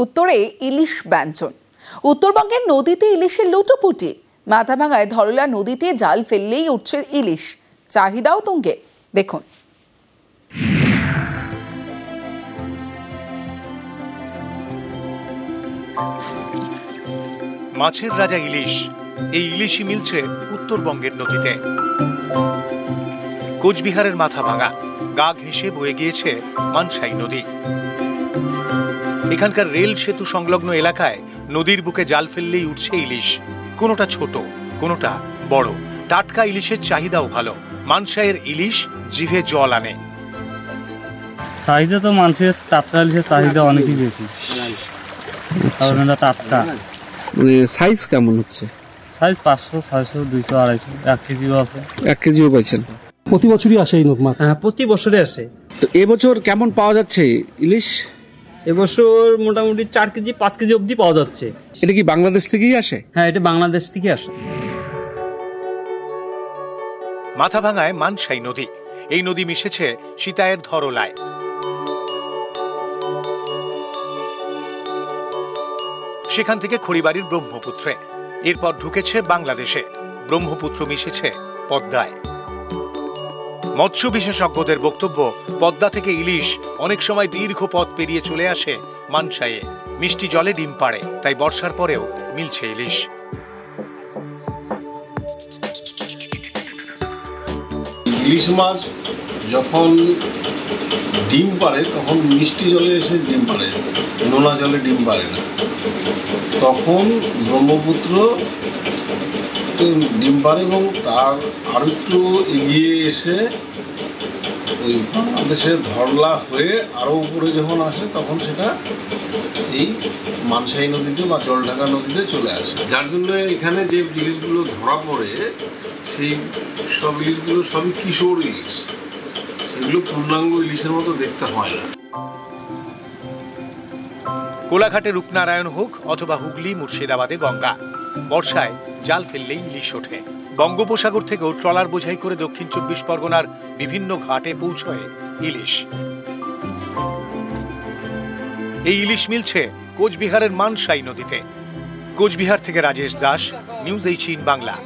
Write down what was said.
উত্তরে ইলিশ ব্যঞ্জন। উত্তরবঙ্গের নদীতে ইলিশের লুটোপুটি। মাথাভাঙায় ধরলা নদীতে জাল ফেললেই উঠছে ইলিশ, চাহিদাও তুঙ্গে। দেখুন। মাছের রাজা ইলিশ, এই ইলিশই মিলছে উত্তরবঙ্গের নদীতে। কোচবিহারের মাথাভাঙা গা ঘেঁষে বয়ে গিয়েছে মানসাই নদী। এখানকার রেল সেতু সংলগ্ন এলাকায় নদীর বুকে জাল ফেললেই উঠছে ইলিশ। কোনোটা ছোট, কোনোটা বড়। টাটকা ইলিশের চাহিদাও ভালো। মানসাইয়ের ইলিশ জিভে জল আনে। চাহিদা তো মানুষের টাটকা ইলিশের চাহিদা অনেকই বেশি, কারণ এটা টাটকা। মানে সাইজ কেমন হচ্ছে? সাইজ 500, 600, 200, 250, 1 কেজিও আছে। 1 কেজিও পাইছেন? প্রতি বছরই আসে এই মাছ। হ্যাঁ, প্রতি বছরে আসে। তো এবছর কেমন পাওয়া যাচ্ছে ইলিশ? এবছর মোটামুটি 4 কেজি 5 কেজি অবধি পাওয়া যাচ্ছে। এটা কি বাংলাদেশ থেকেই আসে? হ্যাঁ, এটা বাংলাদেশ থেকে আসে। মাথাভাঙায় মানসাই নদী। এই নদী মিশেছে সীতায়ের ধরলায়। সেখান থেকে খড়িবাড়ির ব্রহ্মপুত্রে, এরপর ঢুকেছে বাংলাদেশে। ব্রহ্মপুত্র মিশেছে পদ্মায়। মৎস্য বিশেষজ্ঞদের বক্তব্য, পদ্মা থেকে ইলিশ অনেক সময় দীর্ঘ পথ পেরিয়ে চলে আসে মানসাইয়ে। মিষ্টি জলে ডিম পাড়ে, তাই বর্ষার পরেও মিলছে ইলিশ। ইলিশ মাছ যখন ডিম পাড়ে তখন মিষ্টি জলে এসে ডিম পাড়ে, নোনা জলে ডিম পাড়ে না। তখন ব্রহ্মপুত্র ডিম পাড়ে এবং তার আরো একটু এগিয়ে এসে ওই বাংলাদেশের ধরলা হয়ে আরো উপরে যখন আসে তখন সেটা এই মানসাই নদীতে বা জলঢাকা নদীতে চলে আসে। যার জন্য এখানে যে ইলিশগুলো ধরা পড়ে সেই সব ইলিশগুলো সবই কিশোর ইলিশ, সেগুলো পূর্ণাঙ্গ ইলিশের মতো দেখতে হয় না। কোলাঘাটে রূপনারায়ণ হোক অথবা হুগলি মুর্শিদাবাদে গঙ্গা, বর্ষায় জাল ফেললেই ইলিশ ওঠে। বঙ্গোপসাগর থেকেও ট্রলার বোঝাই করে দক্ষিণ 24 পরগনার বিভিন্ন ঘাটে পৌঁছয় ইলিশ। এই ইলিশ মিলছে কোচবিহারের মানসাই নদীতে। কোচবিহার থেকে রাজেশ দাস, নিউজ 18 বাংলা।